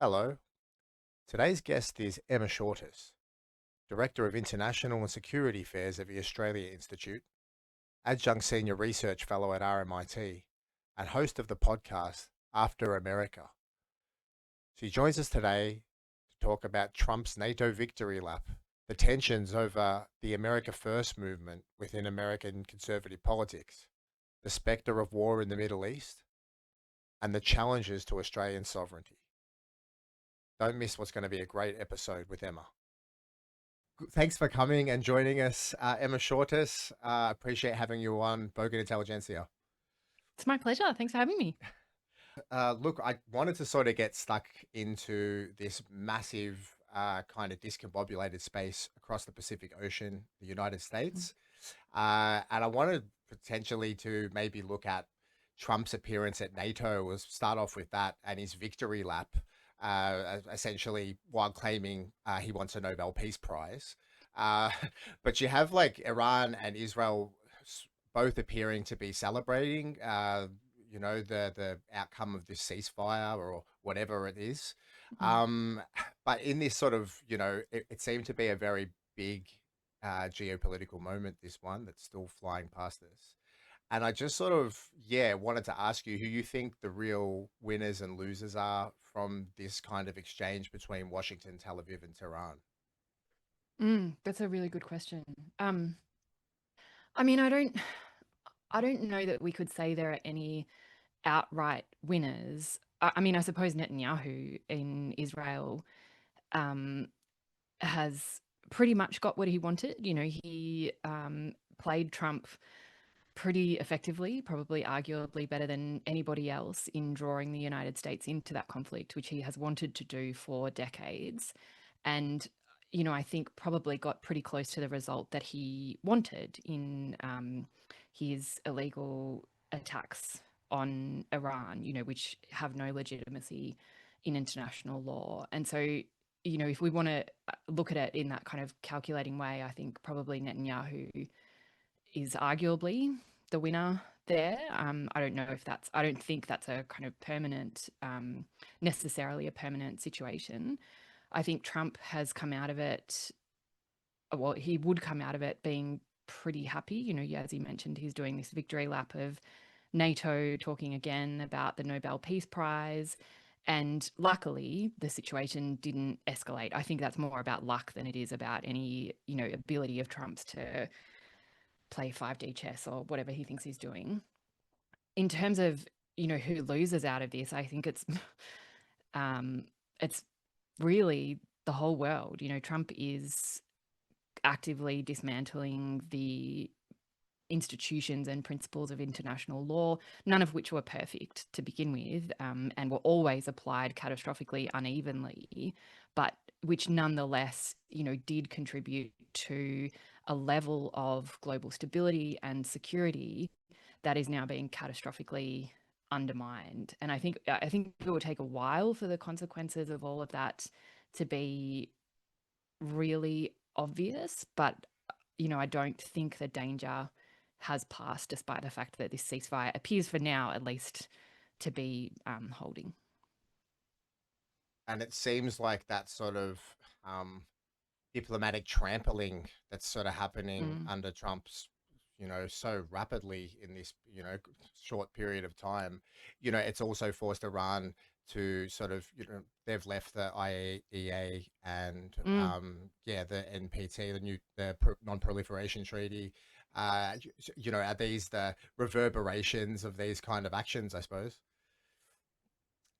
Hello. Today's guest is Emma Shortis, Director of International and Security Affairs at the Australia Institute, Adjunct Senior Research Fellow at RMIT, and host of the podcast After America. She joins us today to talk about Trump's NATO victory lap, the tensions over the America First movement within American conservative politics, the spectre of war in the Middle East, and the challenges to Australian sovereignty. Don't miss what's going to be a great episode with Emma. Thanks for coming and joining us, Emma Shortis. Appreciate having you on Bogan Intelligentsia. It's my pleasure. Thanks for having me. Look, I wanted to sort of get stuck into this massive kind of discombobulated space across the Pacific Ocean, the United States. And I wanted potentially to maybe look at Trump's appearance at NATO, was start off with that and his victory lap, essentially while claiming he wants a Nobel Peace Prize. Uh, but you have like Iran and Israel both appearing to be celebrating, the outcome of this ceasefire or whatever it is. Mm. But in this sort of, it seemed to be a very big geopolitical moment, this one that's still flying past us. And I just sort of, wanted to ask you who you think the real winners and losers are from this kind of exchange between Washington, Tel Aviv, and Tehran. That's a really good question. Um, I mean, I don't know that we could say there are any outright winners. I mean, I suppose Netanyahu in Israel um, has pretty much got what he wanted. He played Trump pretty effectively, probably arguably better than anybody else in drawing the United States into that conflict, which he has wanted to do for decades. And, I think probably got pretty close to the result that he wanted in his illegal attacks on Iran, which have no legitimacy in international law. And so, if we want to look at it in that kind of calculating way, I think probably Netanyahu is arguably the winner there. I don't think that's a kind of permanent, necessarily a permanent situation. I think Trump has come out of it, well, he would come out of it being pretty happy. As he mentioned, he's doing this victory lap of NATO, talking again about the Nobel Peace Prize. And luckily, the situation didn't escalate. I think that's more about luck than it is about any, ability of Trump's to play 5D chess or whatever he thinks he's doing. In terms of, who loses out of this, I think um, it's really the whole world. Trump is actively dismantling the institutions and principles of international law, none of which were perfect to begin with, and were always applied catastrophically unevenly, but which nonetheless, did contribute to a level of global stability and security that is now being catastrophically undermined. And I think it will take a while for the consequences of all of that to be really obvious, but I don't think the danger has passed, despite the fact that this ceasefire appears, for now at least, to be holding. And it seems like that sort of um, diplomatic trampling that's sort of happening Mm. under Trump's, so rapidly in this, short period of time. It's also forced Iran to sort of, they've left the IAEA and, Mm. the NPT, the Non-Proliferation Treaty. Are these the reverberations of these kind of actions, I suppose?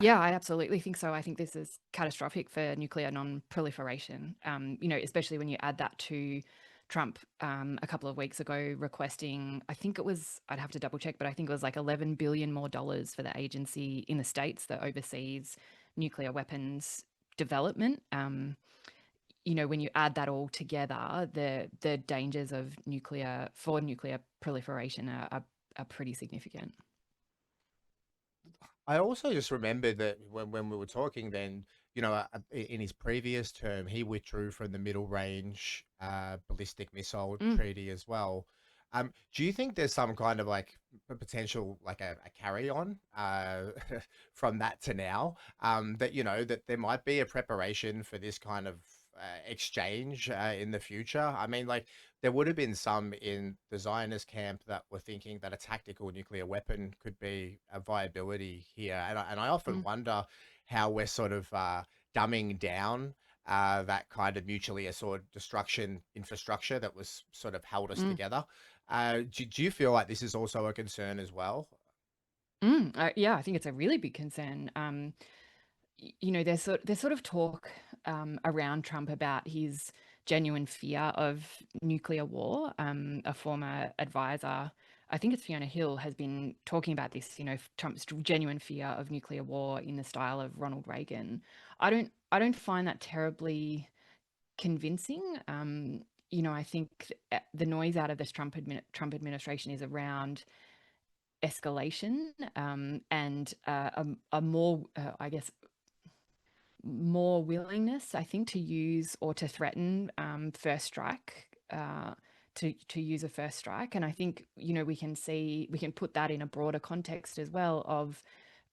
Yeah, I absolutely think so. I think this is catastrophic for nuclear non-proliferation. Especially when you add that to Trump a couple of weeks ago requesting, I think it was, I'd have to double check, but I think it was like 11 billion more dollars for the agency in the States that oversees nuclear weapons development. When you add that all together, the dangers of nuclear proliferation are pretty significant. I also just remembered that when we were talking then, in his previous term, he withdrew from the middle range ballistic missile Mm. treaty as well. Do you think there's some kind of like a potential, like a carry on from that to now? That that there might be a preparation for this kind of exchange in the future. I mean, like there would have been some in the Zionist camp that were thinking that a tactical nuclear weapon could be a viability here, and I often Mm, wonder how we're sort of dumbing down that kind of mutually assured destruction infrastructure that was sort of held us mm, together. Do you feel like this is also a concern as well? yeah, I think it's a really big concern. There's sort of talk around Trump about his genuine fear of nuclear war. A former advisor, I think it's Fiona Hill, has been talking about this. Trump's genuine fear of nuclear war in the style of Ronald Reagan. I don't find that terribly convincing. I think the noise out of this Trump administration is around escalation, and a more, I guess, more willingness, I think, to use or to threaten first strike, to use a first strike. And I think, we can put that in a broader context as well of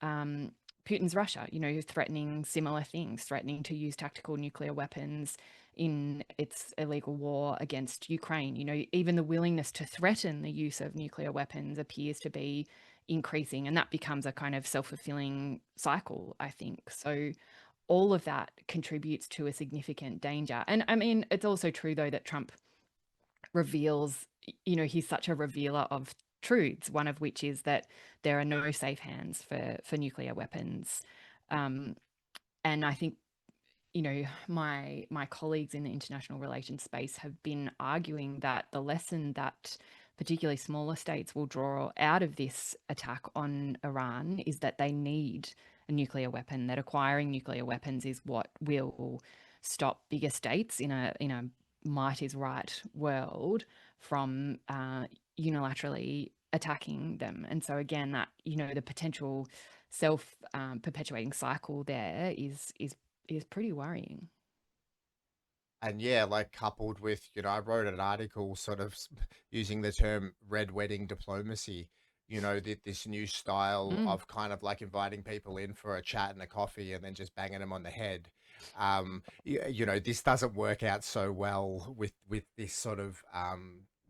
um, Putin's Russia, threatening similar things, threatening to use tactical nuclear weapons in its illegal war against Ukraine. Even the willingness to threaten the use of nuclear weapons appears to be increasing, and that becomes a kind of self-fulfilling cycle, I think. So all of that contributes to a significant danger. And I mean, it's also true, though, that Trump reveals, he's such a revealer of truths, one of which is that there are no safe hands for nuclear weapons. Um, and I think, my colleagues in the international relations space have been arguing that the lesson that particularly smaller states will draw out of this attack on Iran is that they need a nuclear weapon, that acquiring nuclear weapons is what will stop bigger states in a might is right world from unilaterally attacking them. And so again, that the potential self perpetuating cycle there is pretty worrying. And yeah, like coupled with, I wrote an article sort of using the term red wedding diplomacy, this new style Mm, of kind of like inviting people in for a chat and a coffee and then just banging them on the head. This doesn't work out so well with this sort of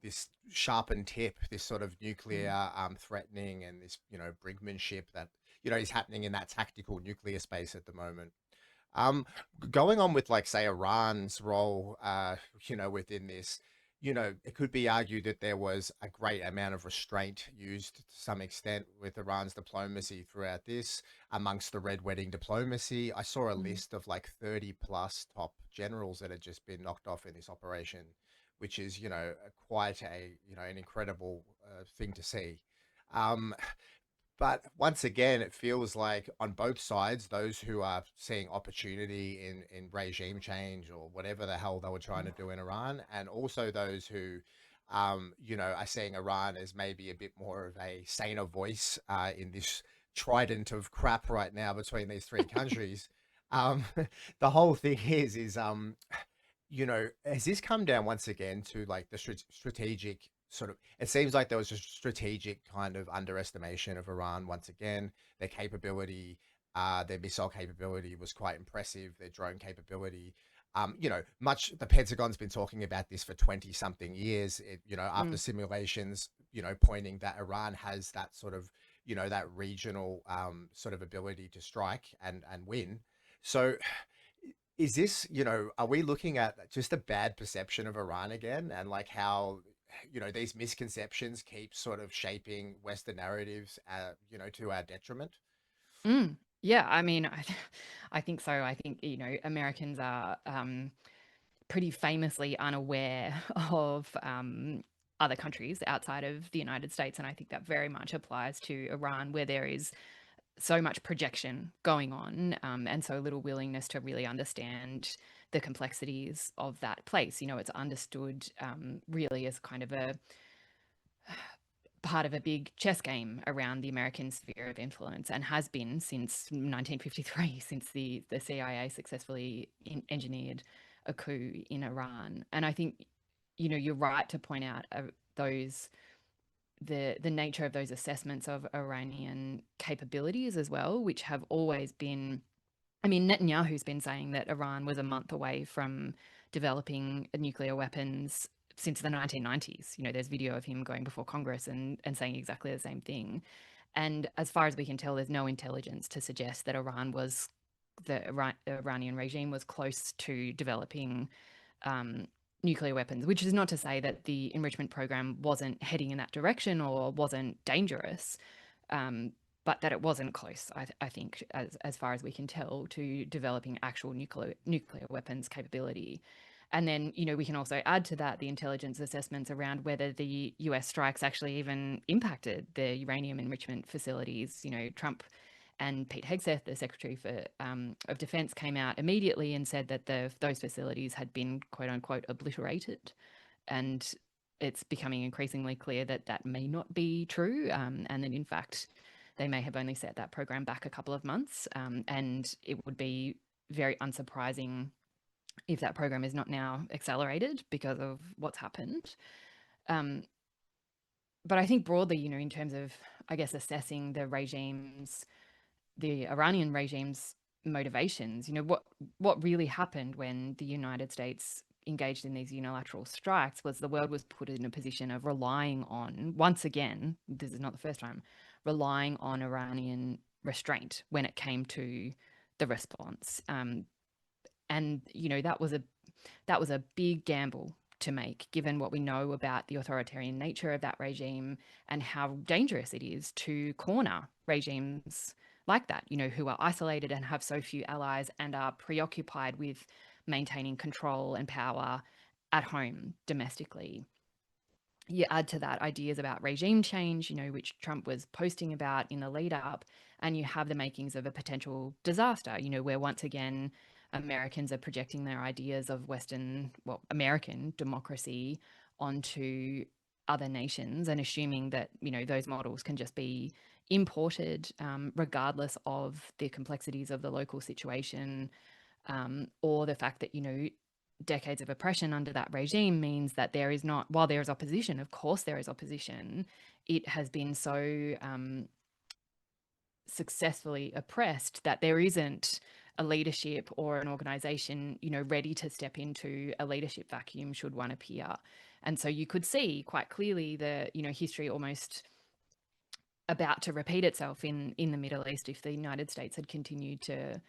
this sharpened tip, this sort of mm, nuclear threatening and this, brinkmanship that, is happening in that tactical nuclear space at the moment. Um, Going on with like say Iran's role, within this, it could be argued that there was a great amount of restraint used to some extent with Iran's diplomacy throughout this, amongst the red wedding diplomacy. I saw a mm, list of like 30 plus top generals that had just been knocked off in this operation, which is, quite a, an incredible thing to see. Um, but once again, it feels like on both sides, those who are seeing opportunity in regime change or whatever the hell they were trying to mm, do in Iran, and also those who, are seeing Iran as maybe a bit more of a saner voice in this trident of crap right now between these three countries. Um, the whole thing has this come down once again to like the strategic sort of, it seems like there was a strategic kind of underestimation of Iran once again. Their capability, their missile capability was quite impressive, their drone capability. Much the Pentagon's been talking about this for 20 something years, after mm. simulations, pointing that Iran has that sort of, that regional sort of ability to strike and win. So is this, are we looking at just a bad perception of Iran again and like how, these misconceptions keep sort of shaping Western narratives, to our detriment? Yeah, I mean, I think so. I think, Americans are pretty famously unaware of other countries outside of the United States. And I think that very much applies to Iran, where there is so much projection going on, and so little willingness to really understand the complexities of that place. It's understood really as kind of a part of a big chess game around the American sphere of influence, and has been since 1953, since the CIA successfully engineered a coup in Iran. And I think, you're right to point out those the nature of those assessments of Iranian capabilities as well, which have always been, I mean, Netanyahu's been saying that Iran was a month away from developing nuclear weapons since the 1990s. There's video of him going before Congress and saying exactly the same thing. And as far as we can tell, there's no intelligence to suggest that the Iranian regime was close to developing nuclear weapons, which is not to say that the enrichment program wasn't heading in that direction or wasn't dangerous, but that it wasn't close, I think, as far as we can tell, to developing actual nuclear weapons capability. And then, we can also add to that the intelligence assessments around whether the US strikes actually even impacted the uranium enrichment facilities. Trump and Pete Hegseth, the Secretary of Defense, came out immediately and said that those facilities had been, quote unquote, obliterated. And it's becoming increasingly clear that that may not be true, and that, in fact, they may have only set that program back a couple of months. And it would be very unsurprising if that program is not now accelerated because of what's happened. But I think broadly, in terms of, I guess, assessing the Iranian regime's motivations, what really happened when the United States engaged in these unilateral strikes was the world was put in a position of relying on, once again, this is not the first time, relying on Iranian restraint when it came to the response. And that was a big gamble to make, given what we know about the authoritarian nature of that regime and how dangerous it is to corner regimes like that, who are isolated and have so few allies and are preoccupied with maintaining control and power at home domestically. You add to that ideas about regime change, which Trump was posting about in the lead up, and you have the makings of a potential disaster, where once again, Americans are projecting their ideas of American democracy onto other nations and assuming that, those models can just be imported, regardless of the complexities of the local situation, or the fact that, decades of oppression under that regime means that there is not, while there is opposition, of course there is opposition, it has been so successfully oppressed that there isn't a leadership or an organization, ready to step into a leadership vacuum should one appear. And so you could see quite clearly the, history almost about to repeat itself in the Middle East if the United States had continued to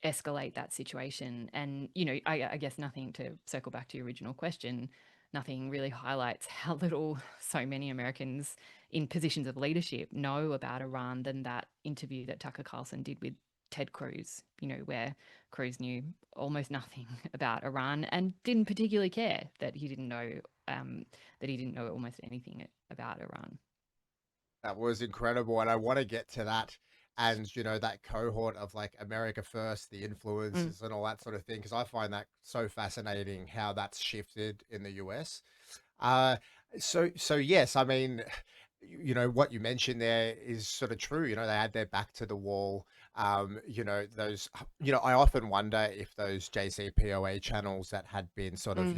escalate that situation. And, I guess nothing, to circle back to your original question, nothing really highlights how little so many Americans in positions of leadership know about Iran than that interview that Tucker Carlson did with Ted Cruz, where Cruz knew almost nothing about Iran and didn't particularly care that he didn't know almost anything about Iran. That was incredible, and I want to get to that and that cohort of like America First, the influences and all that sort of thing, because I find that so fascinating how that's shifted in the US. So yes, I mean, what you mentioned there is sort of true. They had their back to the wall. Those, I often wonder if those JCPOA channels that had been sort of,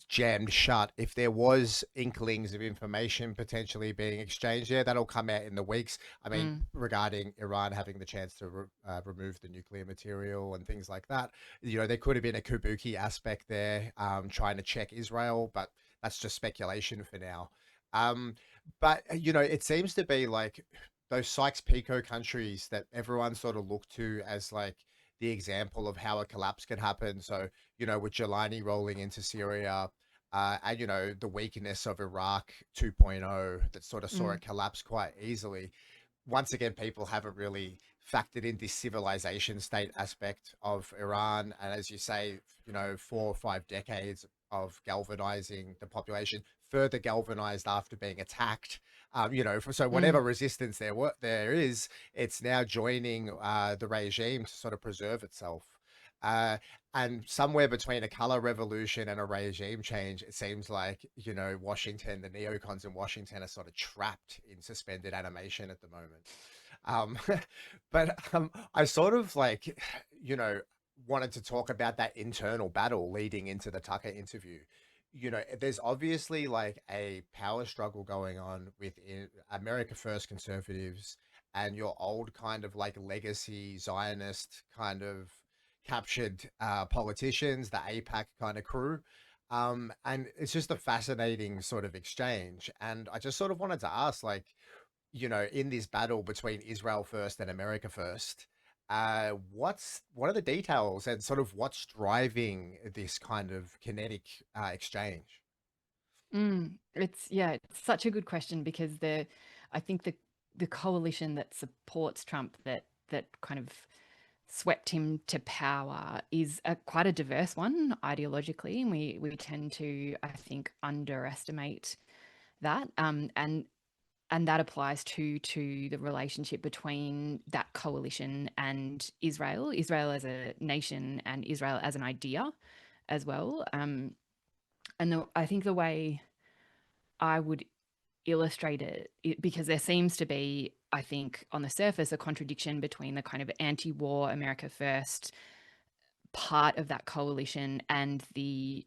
jammed shut, if there was inklings of information potentially being exchanged there, that'll come out in the weeks. I mean, regarding Iran having the chance to remove the nuclear material and things like that, there could have been a kabuki aspect there, trying to check Israel, but that's just speculation for now. But it seems to be like those Sykes-Picot countries that everyone sort of looked to as like the example of how a collapse could happen. So, with Jelani rolling into Syria, and, the weakness of Iraq 2.0 that sort of saw it collapse quite easily. Once again, people haven't really factored in this civilization state aspect of Iran. And as you say, 4 or 5 decades of galvanizing the population, further galvanized after being attacked. So whatever resistance there is, it's now joining the regime to sort of preserve itself. And somewhere between a color revolution and a regime change, it seems like, Washington, the neocons in Washington are sort of trapped in suspended animation at the moment. But I sort of like, wanted to talk about that internal battle leading into the Tucker interview, there's obviously like a power struggle going on within America First conservatives and your old kind of like legacy Zionist kind of captured politicians, the APAC kind of crew. And it's just a fascinating sort of exchange. And I just sort of wanted to ask, like, in this battle between Israel first and America first, what are the details and sort of what's driving this kind of kinetic exchange? It's such a good question because I think the coalition that supports Trump that kind of swept him to power is quite a diverse one ideologically, and we tend to, I think, underestimate that. And that applies to the relationship between that coalition and Israel as a nation and Israel as an idea as well. I think the way I would illustrate it, because there seems to be, I think, on the surface, a contradiction between the kind of anti-war America First part of that coalition and the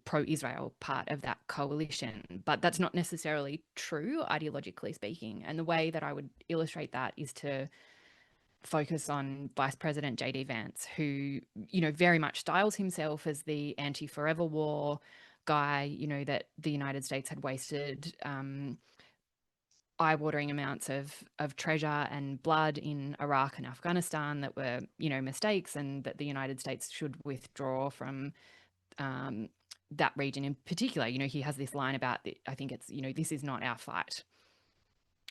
pro-Israel part of that coalition. But that's not necessarily true, ideologically speaking. And the way that I would illustrate that is to focus on Vice President J.D. Vance, who, very much styles himself as the anti-forever war guy, that the United States had wasted eye-watering amounts of treasure and blood in Iraq and Afghanistan that were, mistakes, and that the United States should withdraw from that region in particular. He has this line about, I think it's, this is not our fight.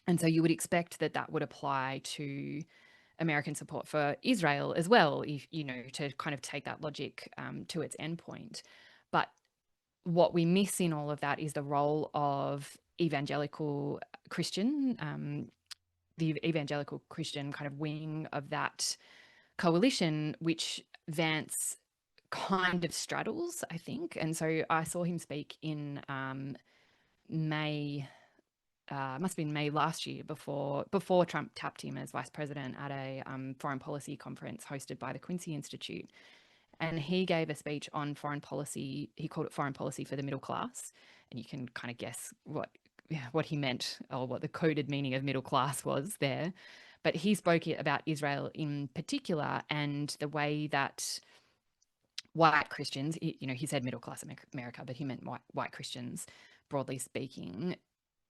And so you would expect that that would apply to American support for Israel as well, if, to kind of take that logic to its endpoint. But what we miss in all of that is the role of evangelical Christian, the evangelical Christian kind of wing of that coalition, which Vance kind of straddles, I think. And so I saw him speak in May, must have been May last year, before Trump tapped him as vice president at a foreign policy conference hosted by the Quincy Institute. And he gave a speech on foreign policy. He called it Foreign Policy for the Middle Class. And you can kind of guess what he meant, or what the coded meaning of middle class was there. But he spoke about Israel in particular, and the way that white Christians, he said middle class America, but he meant white Christians, broadly speaking,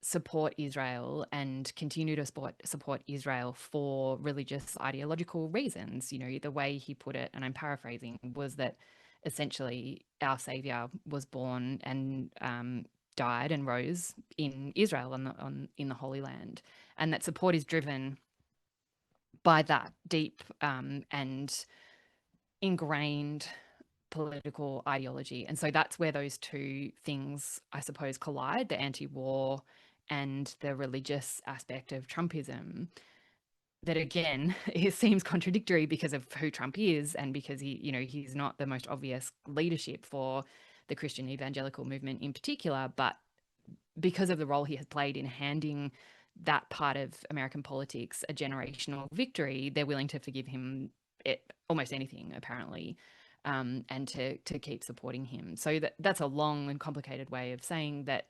support Israel and continue to support Israel for religious ideological reasons. The way he put it, and I'm paraphrasing, was that essentially our savior was born and died and rose in Israel in the Holy Land, and that support is driven by that deep and ingrained political ideology. And so that's where those two things, I suppose, collide: the anti-war and the religious aspect of Trumpism. That, again, it seems contradictory because of who Trump is, and because he's not the most obvious leadership for the Christian evangelical movement in particular, but because of the role he has played in handing that part of American politics a generational victory, they're willing to forgive him almost anything, apparently, and to keep supporting him. So that's a long and complicated way of saying that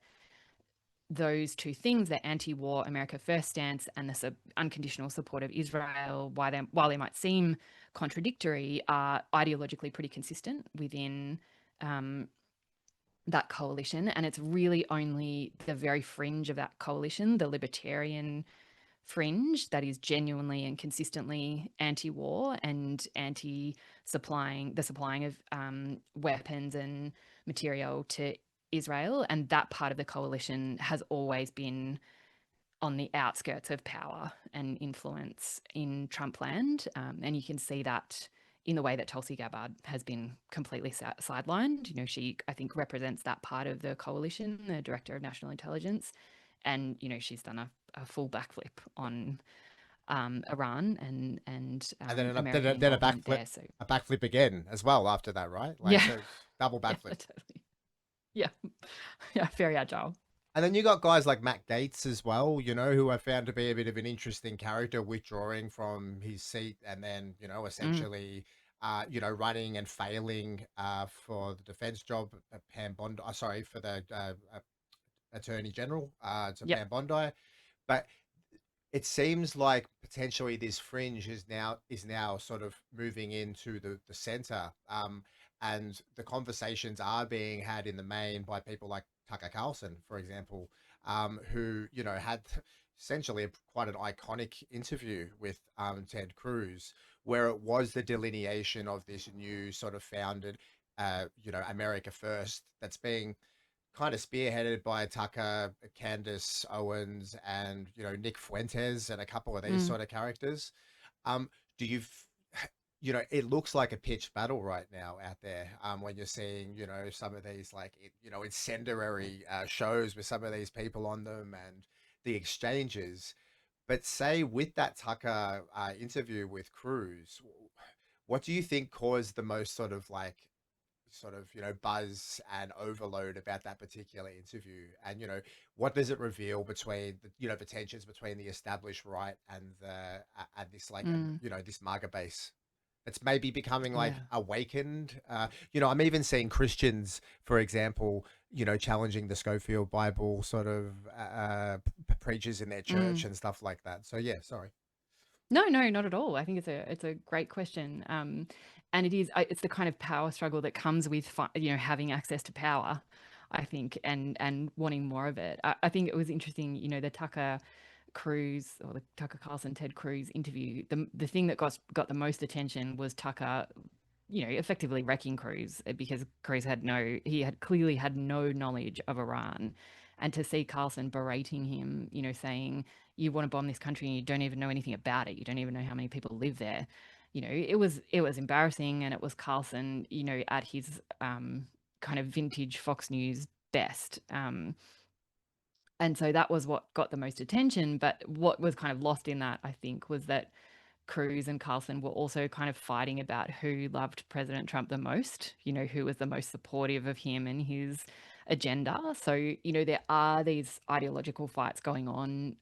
those two things, the anti-war America First stance and the unconditional support of Israel, while they might seem contradictory, are ideologically pretty consistent within that coalition. And it's really only the very fringe of that coalition, the libertarian fringe, that is genuinely and consistently anti-war and anti-supplying of weapons and material to Israel. And that part of the coalition has always been on the outskirts of power and influence in Trump land. And you can see that in the way that Tulsi Gabbard has been completely sidelined. She, I think, represents that part of the coalition, the Director of National Intelligence. And, she's done a full backflip on Iran and And American then involvement there. So a backflip again as well after that, right? Like, yeah, so double yeah, backflip. totally. Yeah, yeah, very agile. And then you got guys like Matt Gaetz as well, who I found to be a bit of an interesting character, withdrawing from his seat and then, Mm. essentially running and failing for the defense job at Pam Bondi. Sorry, for the Attorney General to Yep. Pam Bondi, but it seems like potentially this fringe is now sort of moving into the center, and the conversations are being had in the main by people like Tucker Carlson, for example, who had essentially quite an iconic interview with Ted Cruz, where it was the delineation of this new sort of founded, America First that's being kind of spearheaded by Tucker, Candace Owens, and Nick Fuentes, and a couple of these Mm. sort of characters. Um, do you, it looks like a pitched battle right now out there. When you're seeing, some of these like, incendiary shows with some of these people on them and the exchanges. But say with that Tucker interview with Cruz, what do you think caused the most sort of buzz and overload about that particular interview, and what does it reveal between the tensions between the established right and this Mm. this MAGA base that's maybe becoming like Yeah. awakened. I'm even seeing Christians, for example, challenging the Schofield Bible sort of preachers in their church Mm. and stuff like that. So yeah, sorry. No, no, not at all. I think it's a great question, and it's the kind of power struggle that comes with having access to power, I think, and wanting more of it. I think it was interesting, the Tucker Cruz or the Tucker Carlson Ted Cruz interview. The thing that got the most attention was Tucker, effectively wrecking Cruz, because Cruz had clearly had no knowledge of Iran. And to see Carlson berating him, saying, you want to bomb this country and you don't even know anything about it. You don't even know how many people live there. It was embarrassing, and it was Carlson, at his kind of vintage Fox News best. And so that was what got the most attention. But what was kind of lost in that, I think, was that Cruz and Carlson were also kind of fighting about who loved President Trump the most, who was the most supportive of him and his agenda. So, there are these ideological fights going on,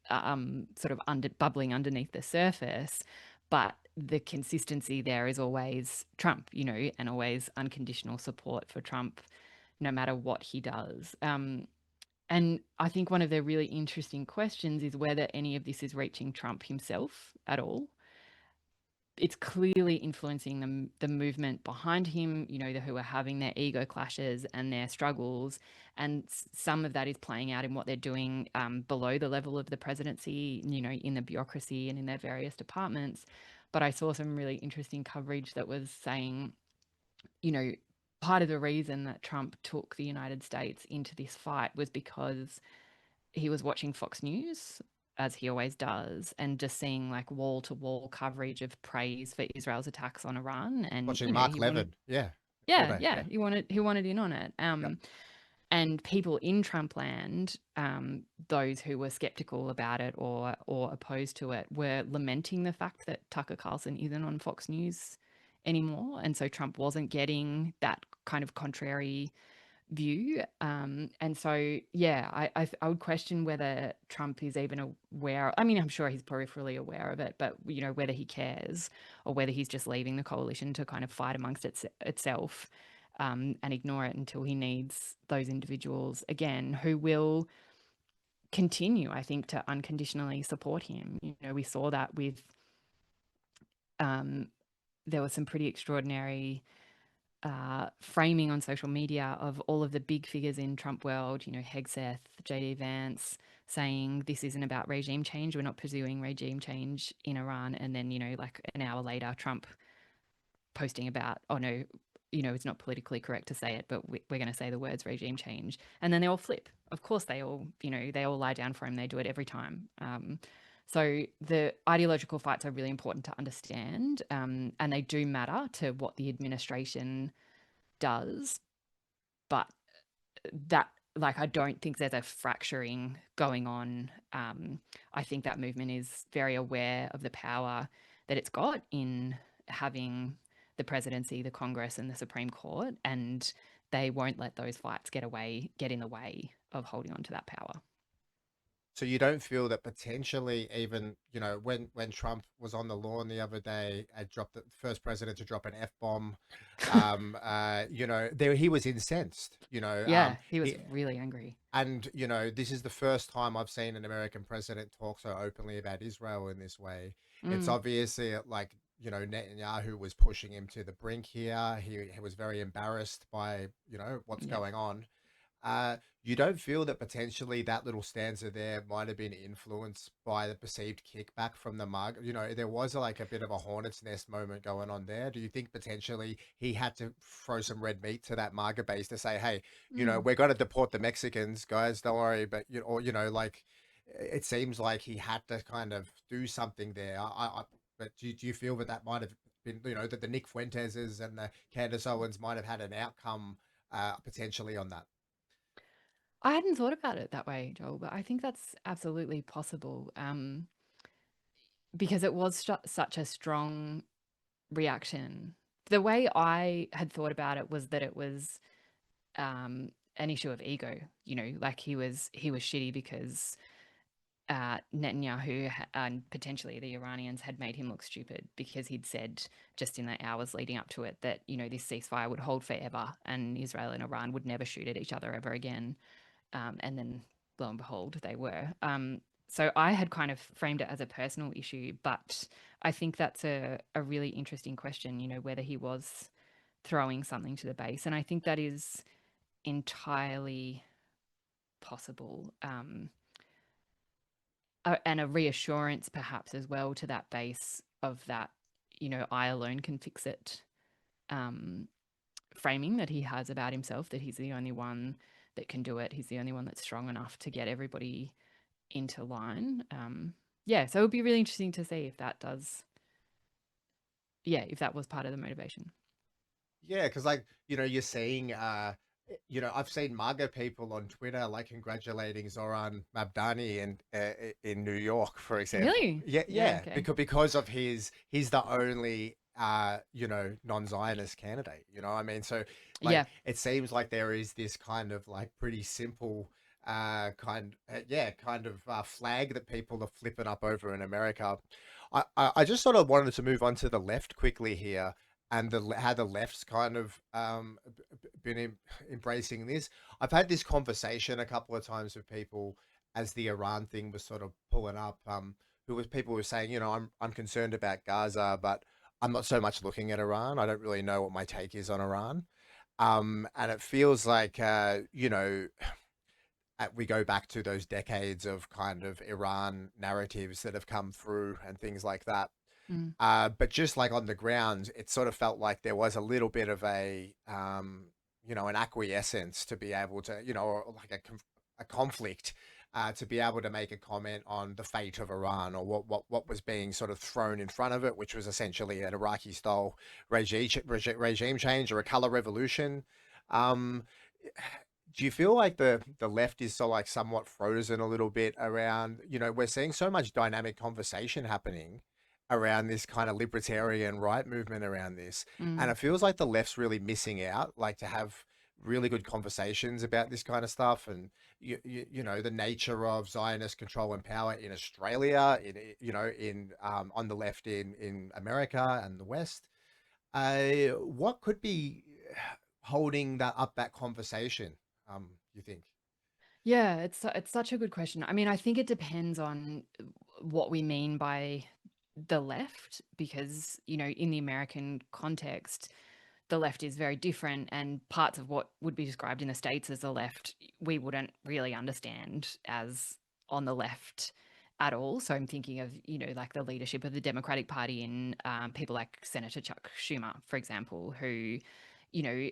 sort of bubbling underneath the surface. But the consistency there is always Trump, and always unconditional support for Trump, no matter what he does. And I think one of the really interesting questions is whether any of this is reaching Trump himself at all. It's clearly influencing the movement behind him, who are having their ego clashes and their struggles. And some of that is playing out in what they're doing below the level of the presidency, in the bureaucracy and in their various departments. But I saw some really interesting coverage that was saying, part of the reason that Trump took the United States into this fight was because he was watching Fox News, as he always does, and just seeing like wall to wall coverage of praise for Israel's attacks on Iran. And, Watching Mark he wanted, Levin, yeah, all yeah, day, yeah, yeah, he wanted in on it. yeah. And people in Trump land, those who were skeptical about it or opposed to it, were lamenting the fact that Tucker Carlson isn't on Fox News anymore. And so Trump wasn't getting that kind of contrary view. And so, yeah, I would question whether Trump is even aware. I mean, I'm sure he's peripherally aware of it, but, whether he cares or whether he's just leaving the coalition to kind of fight amongst itself, and ignore it until he needs those individuals again who will continue, I think, to unconditionally support him. We saw that with, there was some pretty extraordinary framing on social media of all of the big figures in Trump world, Hegseth, JD Vance, saying this isn't about regime change. We're not pursuing regime change in Iran. And then, like an hour later, Trump posting about, oh no, it's not politically correct to say it, but we're going to say the words regime change. And then they all flip. Of course, they all lie down for him. They do it every time. So the ideological fights are really important to understand, and they do matter to what the administration does, but that, like, I don't think there's a fracturing going on. I think that movement is very aware of the power that it's got in having the presidency, the Congress, and the Supreme Court, and they won't let those fights get in the way of holding on to that power. So you don't feel that potentially even, when Trump was on the lawn the other day, dropped the first president to drop an F-bomb, there he was incensed, Yeah, he was he really angry. and this is the first time I've seen an American president talk so openly about Israel in this way. It's Mm, obviously like, Netanyahu was pushing him to the brink here. He was very embarrassed by, what's yeah. going on. You don't feel that potentially that little stanza there might have been influenced by the perceived kickback from the mug? There was like a bit of a hornet's nest moment going on there. Do you think potentially he had to throw some red meat to that MAGA base to say, hey, Mm. we're going to deport the Mexicans, guys, don't worry. But, like it seems like he had to kind of do something there. But do you feel that that might have been, that the Nick Fuenteses and the Candace Owens might have had an outcome potentially on that? I hadn't thought about it that way, Joel, but I think that's absolutely possible. Because it was such a strong reaction. The way I had thought about it was that it was an issue of ego. Like he was shitty because Netanyahu and potentially the Iranians had made him look stupid because he'd said just in the hours leading up to it that this ceasefire would hold forever and Israel and Iran would never shoot at each other ever again. And then lo and behold, they were. So I had kind of framed it as a personal issue, but I think that's a really interesting question, whether he was throwing something to the base. And I think that is entirely possible. And a reassurance perhaps as well to that base of that, I alone can fix it um, framing that he has about himself, that he's the only one that can do it. He's the only one that's strong enough to get everybody into line. Yeah, so it would be really interesting to see if that does, yeah, if that was part of the motivation. Yeah, because like, you're seeing I've seen MAGA people on Twitter like congratulating Zoran Mabdani in New York, for example. Really? Yeah, Yeah, yeah, okay. because of he's the only non-Zionist candidate, what I mean? So like Yeah. it seems like there is this kind of like pretty simple kind of flag that people are flipping up over in America. I just sort of wanted to move on to the left quickly here, and how the left's kind of been embracing this. I've had this conversation a couple of times with people as the Iran thing was sort of pulling up. People were saying, I'm concerned about Gaza, but I'm not so much looking at Iran. I don't really know what my take is on Iran. And it feels like, we go back to those decades of kind of Iran narratives that have come through and things like that. Mm, But just like on the ground, it sort of felt like there was a little bit of an acquiescence to be able to, or like a conflict, to be able to make a comment on the fate of Iran, or what was being sort of thrown in front of it, which was essentially an Iraqi style regime change or a color revolution. Um, do you feel like the left is so like somewhat frozen a little bit around, we're seeing so much dynamic conversation happening around this kind of libertarian right movement around this, and mm. it feels like the left's really missing out, like to have really good conversations about this kind of stuff, and the nature of Zionist control and power in Australia, in on the left in America and the West. What could be holding that conversation? You think? Yeah, it's such a good question. I mean, I think it depends on what we mean by the left, because, in the American context, the left is very different, and parts of what would be described in the States as the left, we wouldn't really understand as on the left at all. So I'm thinking of, like the leadership of the Democratic Party in people like Senator Chuck Schumer, for example, who, you know,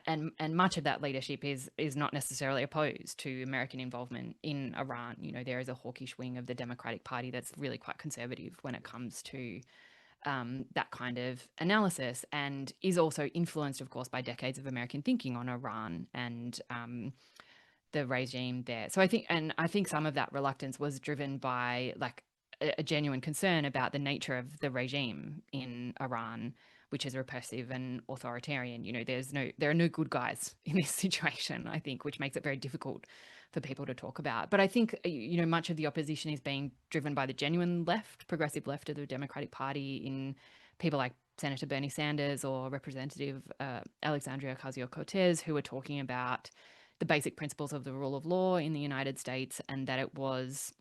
and much of that leadership is not necessarily opposed to American involvement in Iran. There is a hawkish wing of the Democratic Party that's really quite conservative when it comes to that kind of analysis, and is also influenced, of course, by decades of American thinking on Iran and the regime there. So I think some of that reluctance was driven by like a genuine concern about the nature of the regime in Iran, which is repressive and authoritarian. There are no good guys in this situation, I think, which makes it very difficult for people to talk about. But I think, much of the opposition is being driven by the genuine left, progressive left of the Democratic Party, in people like Senator Bernie Sanders or Representative Alexandria Ocasio-Cortez, who are talking about the basic principles of the rule of law in the United States, and that it was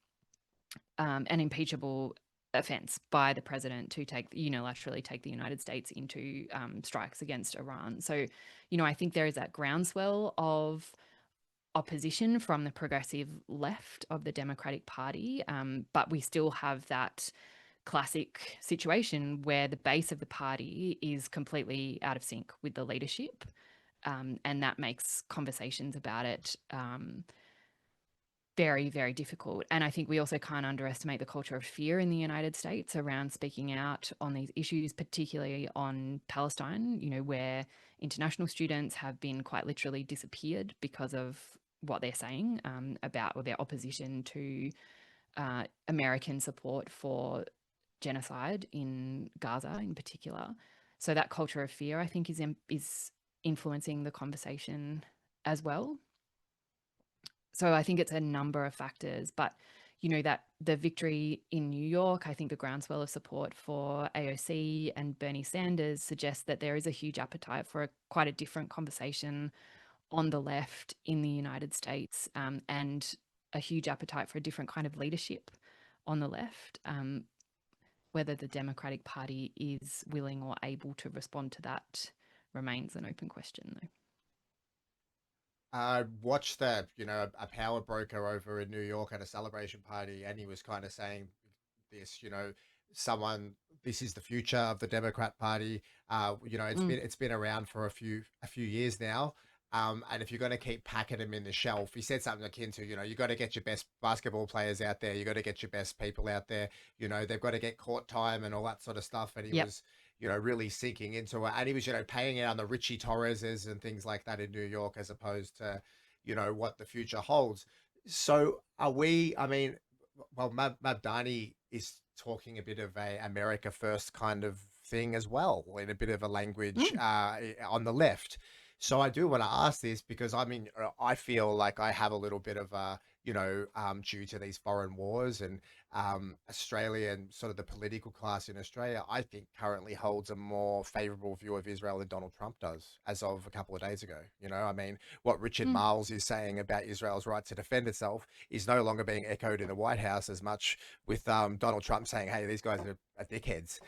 an impeachable offense by the president to unilaterally take the United States into strikes against Iran. So, I think there is that groundswell of opposition from the progressive left of the Democratic Party, but we still have that classic situation where the base of the party is completely out of sync with the leadership, and that makes conversations about it very, very difficult. And I think we also can't underestimate the culture of fear in the United States around speaking out on these issues, particularly on Palestine, where international students have been quite literally disappeared because of what they're saying about their opposition to American support for genocide in Gaza in particular. So that culture of fear, I think, is influencing the conversation as well. So I think it's a number of factors, but that the victory in New York, I think the groundswell of support for AOC and Bernie Sanders suggests that there is a huge appetite for quite a different conversation on the left in the United States, and a huge appetite for a different kind of leadership on the left. Whether the Democratic Party is willing or able to respond to that remains an open question, though. I watched a power broker over in New York at a celebration party, and he was kind of saying this, this is the future of the Democrat Party. It's been around for a few years now. And if you're going to keep packing them in the shelf, he said something akin to, you got to get your best basketball players out there. You got to get your best people out there. They've got to get court time and all that sort of stuff. And he was, really sinking into it. And he was, paying out on the Richie Torreses and things like that in New York, as opposed to, what the future holds. So Mabdani is talking a bit of a America first kind of thing as well, in a bit of a language on the left. So I do want to ask this because I feel like I have a little bit of a, due to these foreign wars and Australia and sort of the political class in Australia, I think currently holds a more favorable view of Israel than Donald Trump does as of a couple of days ago. What Richard Marles is saying about Israel's right to defend itself is no longer being echoed in the White House as much, with Donald Trump saying, hey, these guys are dickheads.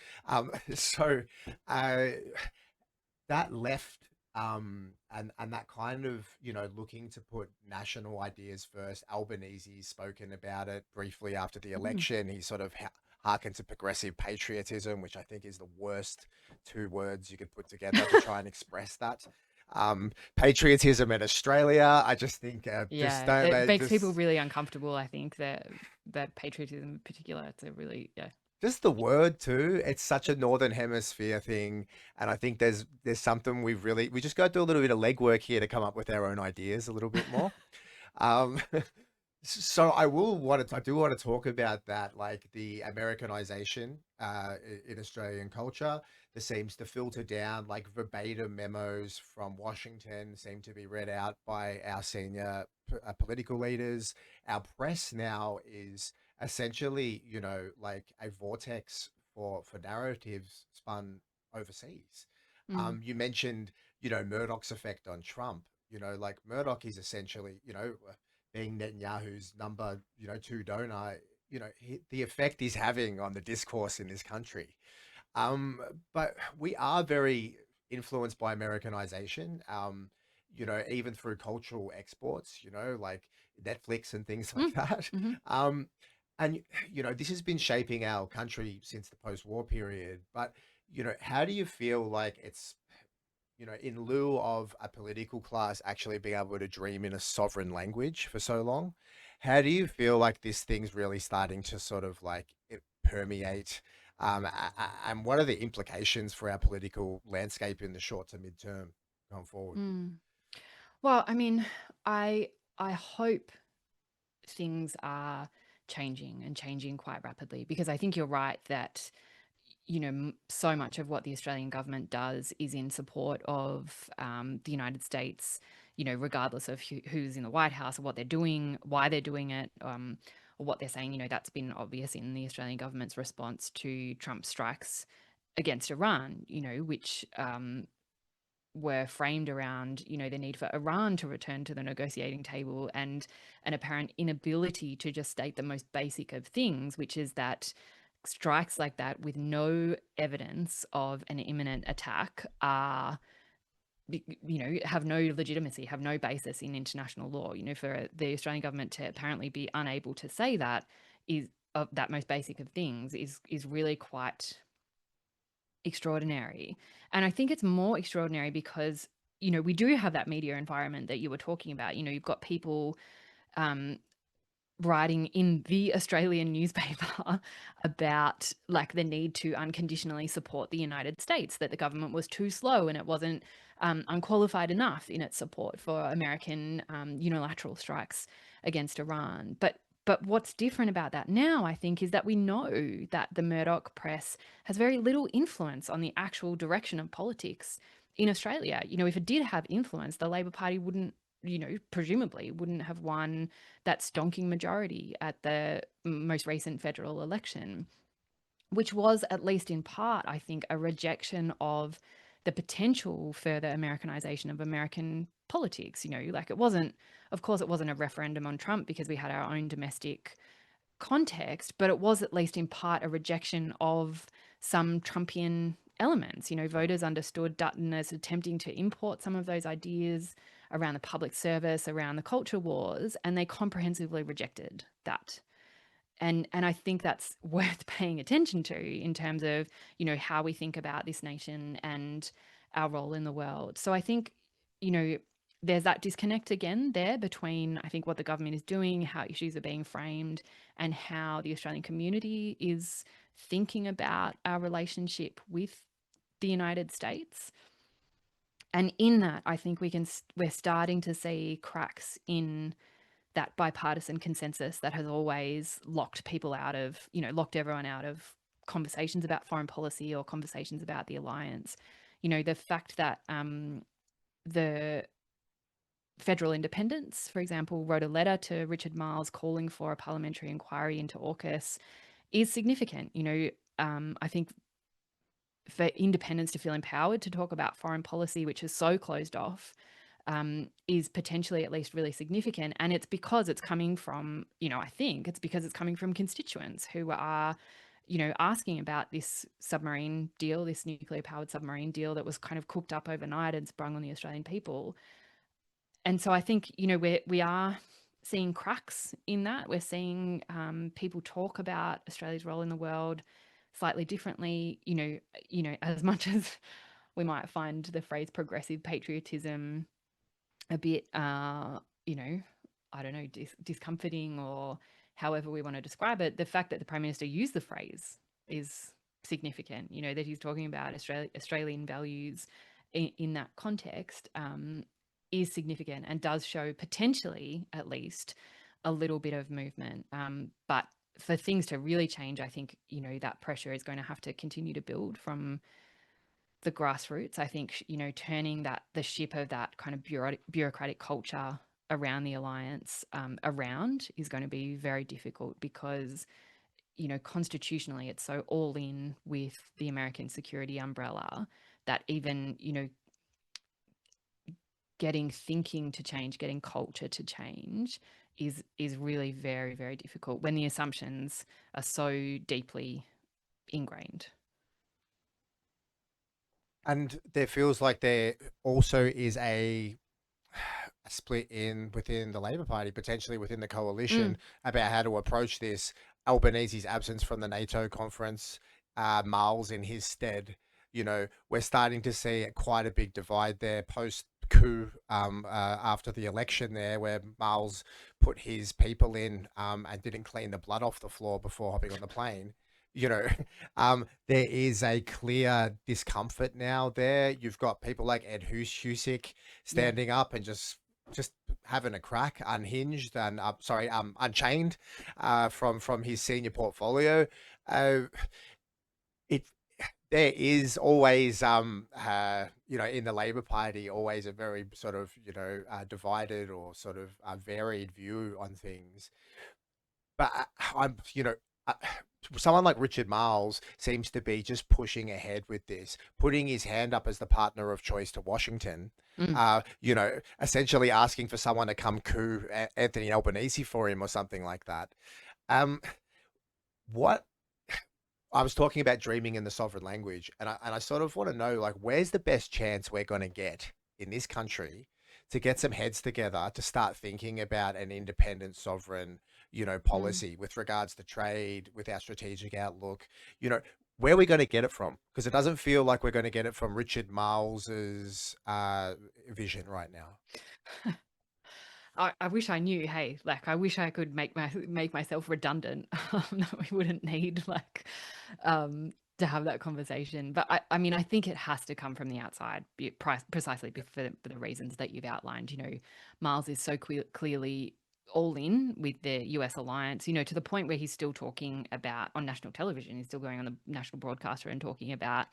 That left and that kind of, looking to put national ideas first. Albanese's spoken about it briefly after the election. He sort of hearkened to progressive patriotism, which I think is the worst two words you could put together to try and express that. Patriotism in Australia, I just think it makes people really uncomfortable. I think that patriotism in particular, it's a really just the word too. It's such a Northern Hemisphere thing, and I think there's something we just got to do a little bit of legwork here to come up with our own ideas a little bit more. um, so I do want to talk about that, like the Americanization in Australian culture. There seems to filter down, like verbatim memos from Washington seem to be read out by our senior political leaders. Our press now is essentially, like a vortex for narratives spun overseas. You mentioned, Murdoch's effect on Trump. Like Murdoch is essentially, being Netanyahu's number, 2 donor. The effect he's having on the discourse in this country. But we are very influenced by Americanization. Even through cultural exports. Like Netflix and things like that. And, this has been shaping our country since the post-war period. But, how do you feel like it's, in lieu of a political class actually being able to dream in a sovereign language for so long, how do you feel like this thing's really starting to sort of like permeate? And what are the implications for our political landscape in the short to midterm going forward? Well, I hope things are changing and changing quite rapidly, because I think you're right that so much of what the Australian government does is in support of the United States, regardless of who's in the White House or what they're doing, why they're doing it, or what they're saying. That's been obvious in the Australian government's response to Trump's strikes against Iran, which were framed around, the need for Iran to return to the negotiating table and an apparent inability to just state the most basic of things, which is that strikes like that with no evidence of an imminent attack are, have no legitimacy, have no basis in international law. For the Australian government to apparently be unable to say that is of that most basic of things is really quite extraordinary. And I think it's more extraordinary because, we do have that media environment that you were talking about. You've got people writing in the Australian newspaper about like the need to unconditionally support the United States, that the government was too slow and it wasn't unqualified enough in its support for American unilateral strikes against Iran. But what's different about that now, I think, is that we know that the Murdoch press has very little influence on the actual direction of politics in Australia. If it did have influence, the Labor Party wouldn't, presumably wouldn't have won that stonking majority at the most recent federal election, which was, at least in part, I think, a rejection of the potential further Americanization of American politics. Like it wasn't, of course, it wasn't a referendum on Trump because we had our own domestic context, but it was at least in part a rejection of some Trumpian elements. Voters understood Dutton as attempting to import some of those ideas around the public service, around the culture wars, and they comprehensively rejected that. And I think that's worth paying attention to in terms of, how we think about this nation and our role in the world. So I think, there's that disconnect again there between, I think, what the government is doing, how issues are being framed, and how the Australian community is thinking about our relationship with the United States. And in that, I think we're starting to see cracks in that bipartisan consensus that has always locked people out of, locked everyone out of conversations about foreign policy or conversations about the alliance. The fact that the Federal Independents, for example, wrote a letter to Richard Marles calling for a parliamentary inquiry into AUKUS is significant. I think for independents to feel empowered to talk about foreign policy, which is so closed off, is potentially at least really significant. And it's because it's coming from, I think it's because it's coming from constituents who are, asking about this submarine deal, this nuclear powered submarine deal that was kind of cooked up overnight and sprung on the Australian people. And so I think, we are seeing cracks in that. We're seeing people talk about Australia's role in the world slightly differently, as much as we might find the phrase progressive patriotism a bit, I don't know, discomforting or however we want to describe it. The fact that the Prime Minister used the phrase is significant, that he's talking about Australian values in that context is significant and does show potentially, at least, a little bit of movement. But for things to really change, I think, that pressure is going to have to continue to build from the grassroots. I think, turning the ship of that kind of bureaucratic culture around the alliance around is going to be very difficult because, constitutionally, it's so all in with the American security umbrella that even, getting thinking to change, getting culture to change is really very, very difficult when the assumptions are so deeply ingrained. And there feels like there also is a split within the Labor Party, potentially within the coalition, about how to approach this. Albanese's absence from the NATO conference, Miles in his stead. We're starting to see quite a big divide there post coup after the election there, where Miles put his people in and didn't clean the blood off the floor before hopping on the plane. There is a clear discomfort now there. You've got people like Ed Husick standing up and just having a crack, unhinged and unchained from his senior portfolio. It there is always, in the Labor Party, always a very sort of, divided or sort of varied view on things. But uh, someone like Richard Marles seems to be just pushing ahead with this, putting his hand up as the partner of choice to Washington. Mm. Essentially asking for someone to come coup Anthony Albanese for him or something like that. Um, what I was talking about dreaming in the sovereign language, and I sort of want to know, like, where's the best chance we're going to get in this country to get some heads together to start thinking about an independent sovereign, Mm. policy with regards to trade, with our strategic outlook, you know, where are we going to get it from? Because it doesn't feel like we're going to get it from Richard Marles's vision right now. I wish I knew. Hey, like I wish I could make myself redundant. That we wouldn't need to have that conversation. But I mean, I think it has to come from the outside, precisely for the reasons that you've outlined. Miles is so clearly all in with the US alliance. To the point where he's still talking about on national television. He's still going on the national broadcaster and talking about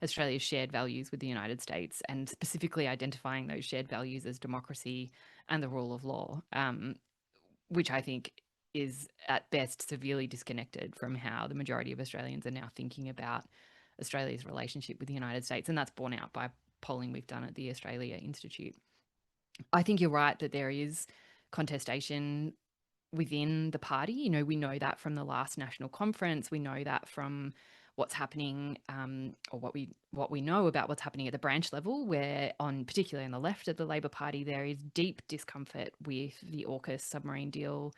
Australia's shared values with the United States, and specifically identifying those shared values as democracy and the rule of law, which I think is at best severely disconnected from how the majority of Australians are now thinking about Australia's relationship with the United States. And that's borne out by polling we've done at the Australia Institute. I think you're right that there is contestation within the party. We know that from the last national conference. We know that from what's happening, or what we know about what's happening at the branch level, where particularly on the left of the Labor Party, there is deep discomfort with the AUKUS submarine deal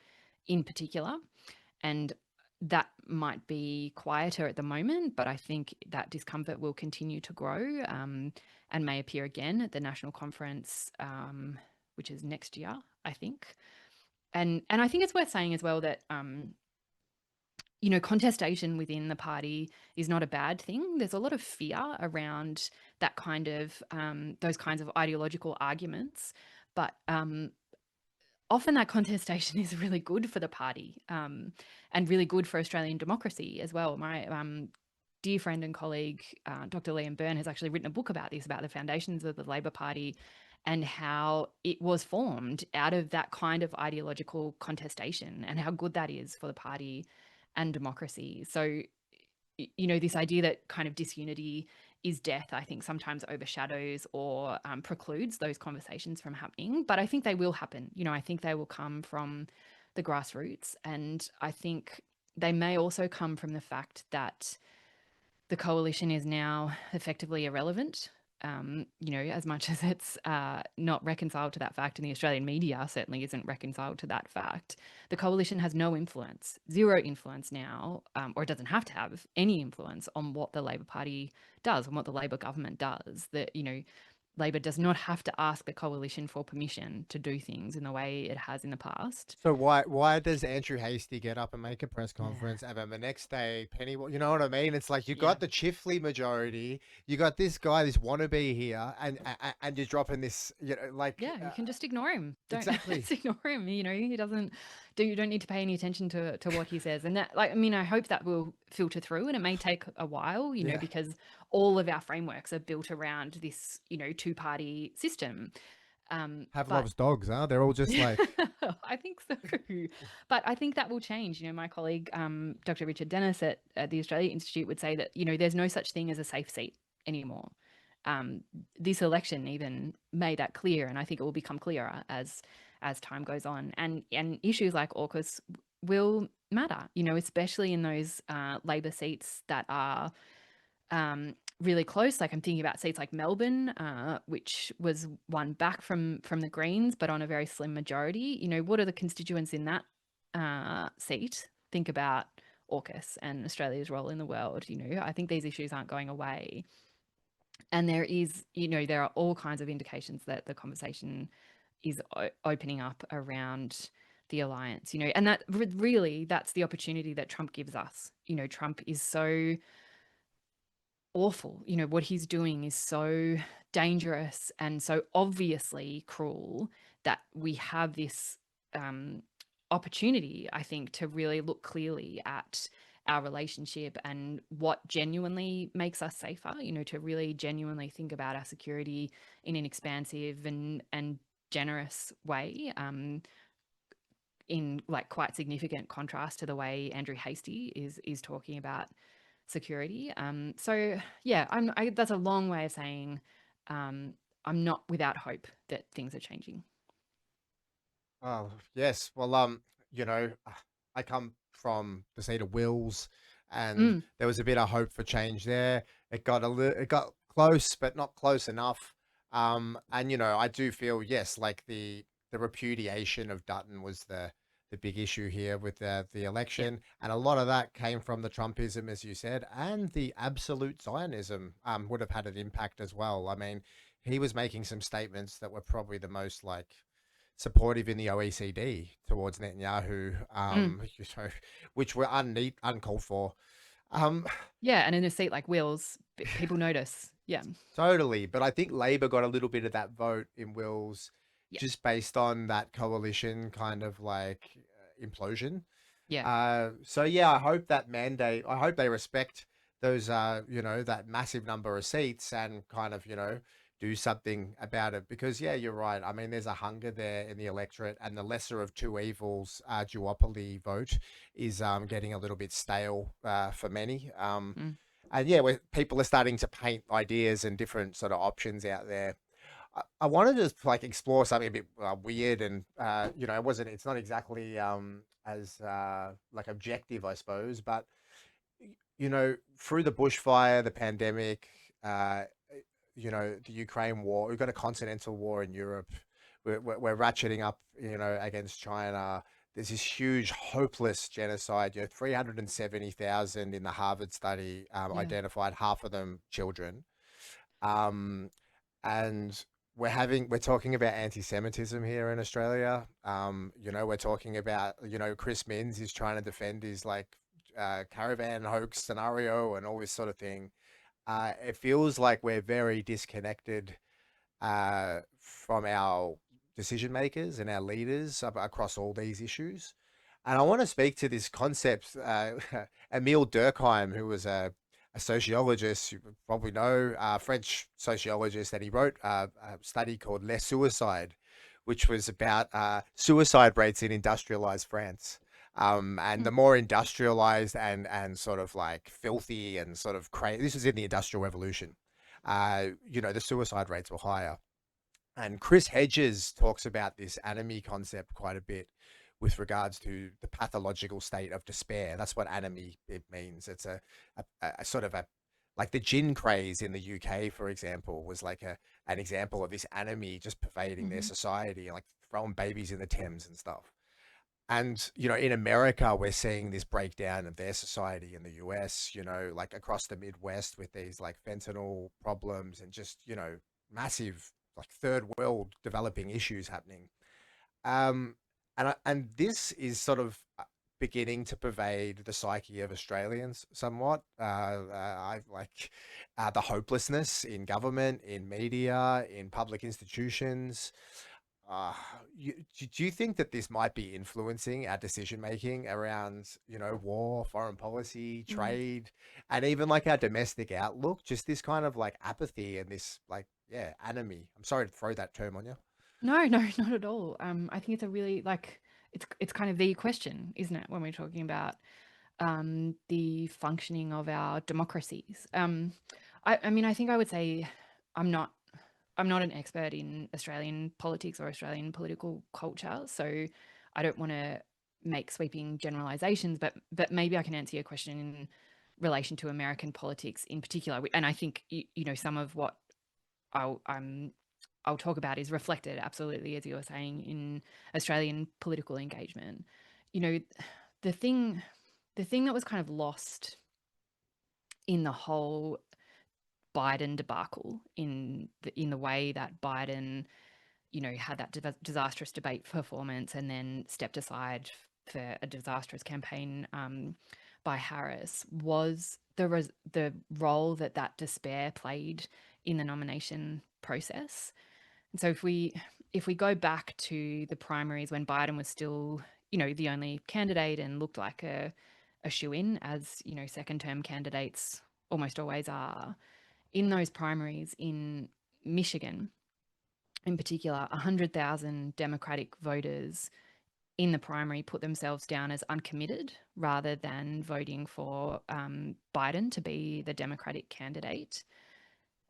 in particular. And that might be quieter at the moment, but I think that discomfort will continue to grow, and may appear again at the national conference, which is next year, I think. And I think it's worth saying as well that contestation within the party is not a bad thing. There's a lot of fear around that kind of those kinds of ideological arguments, but often that contestation is really good for the party, and really good for Australian democracy as well. My dear friend and colleague, Dr. Liam Byrne, has actually written a book about this, about the foundations of the Labor Party and how it was formed out of that kind of ideological contestation, and how good that is for the party and democracy. So, this idea that kind of disunity is death, I think sometimes overshadows or precludes those conversations from happening. But I think they will happen. I think they will come from the grassroots. And I think they may also come from the fact that the coalition is now effectively irrelevant. As much as it's not reconciled to that fact, and the Australian media certainly isn't reconciled to that fact, the coalition has no influence, zero influence now, or it doesn't have to have any influence on what the Labor Party does and what the Labor government does. Labor does not have to ask the coalition for permission to do things in the way it has in the past. So why does Andrew Hastie get up and make a press conference, and then the next day Penny, you know what I mean? It's like you Yeah. got the Chifley majority, you got this guy, this wannabe here, and you're dropping this, Yeah, you can just ignore him. Don't exactly. just ignore him. He doesn't do. You don't need to pay any attention to what he says. And that, I hope that will filter through, and it may take a while, Yeah. because all of our frameworks are built around this, two-party system. But Pavlov's dogs, huh? They're all just like, I think so. But I think that will change. My colleague, Dr. Richard Dennis at the Australia Institute, would say that, there's no such thing as a safe seat anymore. This election even made that clear, and I think it will become clearer as time goes on. And issues like AUKUS will matter, especially in those Labor seats that are really close. Like I'm thinking about seats like Melbourne, which was won back from the Greens, but on a very slim majority. What are the constituents in that seat? Think about AUKUS and Australia's role in the world. I think these issues aren't going away. And there are all kinds of indications that the conversation is opening up around the alliance, and that really, that's the opportunity that Trump gives us. Trump is so awful. What he's doing is so dangerous and so obviously cruel that we have this opportunity, I think, to really look clearly at our relationship and what genuinely makes us safer, to really genuinely think about our security in an expansive and generous way, in like quite significant contrast to the way Andrew Hastie is talking about security. So yeah, that's a long way of saying I'm not without hope that things are changing. Oh, yes. Well, I come from the seat of Wills, and Mm, there was a bit of hope for change there. It got close, but not close enough. And I do feel, yes, like the repudiation of Dutton was the big issue here with the yeah, election, and a lot of that came from the Trumpism, as you said, and the absolute Zionism would have had an impact as well. I mean, he was making some statements that were probably the most like supportive in the OECD towards Netanyahu, mm, which were uncalled for. Um, yeah, and in a seat like Will's, people notice. Yeah, Totally, but I think Labor got a little bit of that vote in Wills yeah, just based on that coalition kind of like implosion. yeah, So yeah, I hope they respect those, that massive number of seats and kind of, do something about it because yeah, you're right. I mean, there's a hunger there in the electorate and the lesser of two evils, duopoly vote is, getting a little bit stale, for many. mm, And yeah, where people are starting to paint ideas and different sort of options out there. I wanted to like explore something a bit weird and it's not exactly as like objective, I suppose, but through the bushfire, the pandemic, uh, the Ukraine war, we've got a continental war in Europe. We're ratcheting up, against China. There's this huge, hopeless genocide. 370,000 in the Harvard study yeah, identified, half of them children. Um, and we're talking about anti-Semitism here in Australia. We're talking about, Chris Minns is trying to defend his like caravan hoax scenario and all this sort of thing. It feels like we're very disconnected from our decision makers and our leaders across all these issues. And I want to speak to this concept. Emile Durkheim, who was a sociologist, you probably know, French sociologist, and he wrote a study called Les Suicide, which was about suicide rates in industrialized France. And mm, the more industrialized and sort of like filthy and sort of crazy, this was in the Industrial Revolution. The suicide rates were higher. And Chris Hedges talks about this anomie concept quite a bit with regards to the pathological state of despair. That's what anomie it means. It's a sort of a like the gin craze in the UK, for example, was like an example of this anomie just pervading their mm-hmm, society, like throwing babies in the Thames and stuff. And, in America, we're seeing this breakdown of their society in the US, like across the Midwest with these like fentanyl problems and just, massive like third world developing issues happening. Um, and this is sort of beginning to pervade the psyche of Australians somewhat. I like the hopelessness in government, in media, in public institutions. Uh, do you think that this might be influencing our decision making around, war, foreign policy, mm. trade, and even like our domestic outlook? Just this kind of like apathy and this like, yeah, anomie. I'm sorry to throw that term on you. No, no, not at all. I think it's a really like it's kind of the question, isn't it, when we're talking about the functioning of our democracies. I mean, I think I would say I'm not I'm not an expert in Australian politics or Australian political culture, so I don't want to make sweeping generalizations, but maybe I can answer your question in relation to American politics in particular. And I think some of what I'll I'll talk about is reflected absolutely, as you were saying, in Australian political engagement. You know, the thing the thing that was kind of lost in the whole Biden debacle in the way that Biden, had that disastrous debate performance and then stepped aside for a disastrous campaign by Harris was the role that despair played in the nomination process. And so if we go back to the primaries when Biden was still, the only candidate and looked like a a shoo-in, as second-term candidates almost always are. In those primaries in Michigan, in particular, 100,000 Democratic voters in the primary put themselves down as uncommitted rather than voting for Biden to be the Democratic candidate.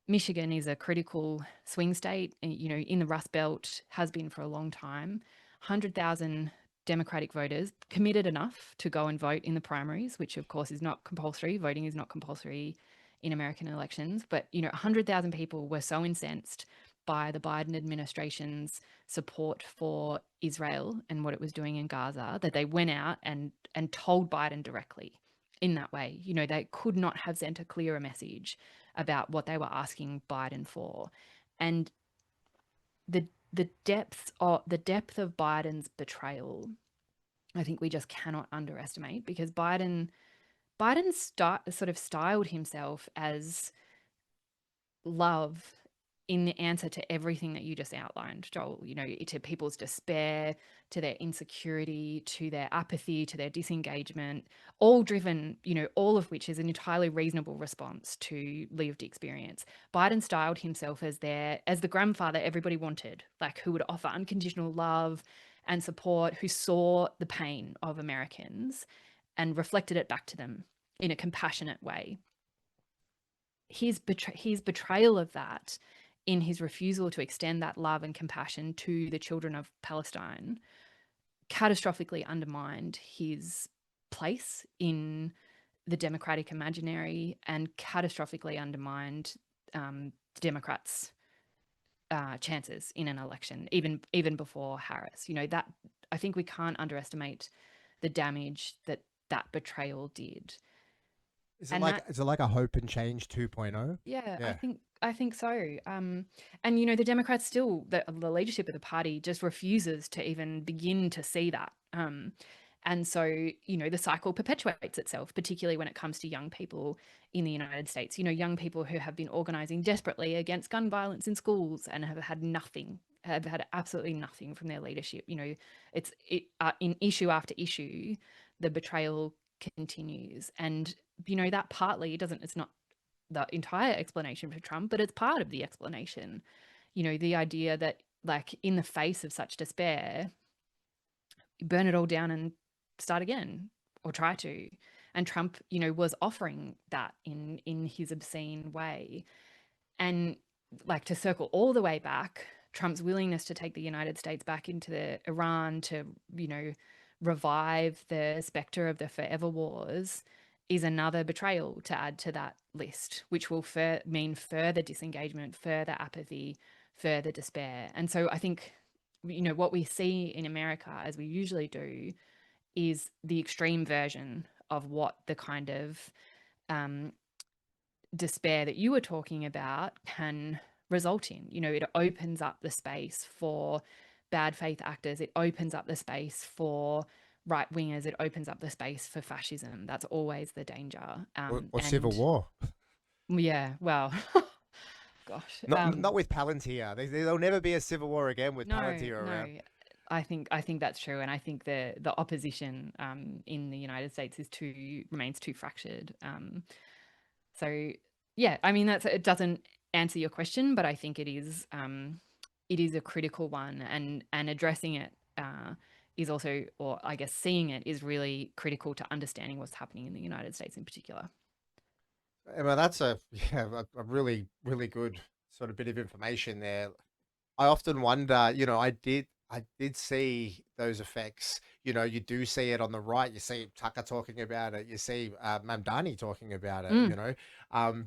Michigan is a critical swing state, in the Rust Belt, has been for a long time. 100,000 Democratic voters committed enough to go and vote in the primaries, which of course is not compulsory. Voting is not compulsory in American elections. But, 100,000 people were so incensed by the Biden administration's support for Israel and what it was doing in Gaza that they went out and told Biden directly in that way. They could not have sent a clearer message about what they were asking Biden for. And the depth of Biden's betrayal, I think we just cannot underestimate, because Biden sort of styled himself as love in the answer to everything that you just outlined, Joel, to people's despair, to their insecurity, to their apathy, to their disengagement, all driven, all of which is an entirely reasonable response to lived experience. Biden styled himself as the grandfather everybody wanted, like who would offer unconditional love and support, who saw the pain of Americans and reflected it back to them in a compassionate way. His betrayal of that, in his refusal to extend that love and compassion to the children of Palestine, catastrophically undermined his place in the Democratic imaginary and catastrophically undermined Democrats' chances in an election, even before Harris. That, I think we can't underestimate the damage that betrayal did. Is it like a hope and change 2.0? Yeah, I think so. And the Democrats still, the leadership of the party just refuses to even begin to see that. And so, the cycle perpetuates itself, particularly when it comes to young people in the United States. Young people who have been organizing desperately against gun violence in schools and have had absolutely nothing from their leadership. It's in issue after issue, the betrayal continues. And that partly it's not the entire explanation for Trump, but it's part of the explanation. The idea that, like, in the face of such despair, burn it all down and start again, or try to. And Trump, was offering that in his obscene way. And, like, to circle all the way back, Trump's willingness to take the United States back into the Iran, to, revive the specter of the forever wars, is another betrayal to add to that list, which will mean further disengagement, further apathy, further despair. And so I think, what we see in America, as we usually do, is the extreme version of what the kind of despair that you were talking about can result in. It opens up the space for bad faith actors. It opens up the space for right wingers. It opens up the space for fascism. That's always the danger. Or civil war. Yeah, well, gosh. Not with Palantir. There'll never be a civil war again with Palantir around. I think that's true, and I think the opposition in the United States remains too fractured. So yeah, I mean, it doesn't answer your question, but I think it is a critical one, and addressing it is also, or I guess seeing it, is really critical to understanding what's happening in the United States in particular. Emma, that's a really, really good sort of bit of information there. I often wonder, I did see those effects. You do see it on the right. You see Tucker talking about it. You see Mamdani talking about it,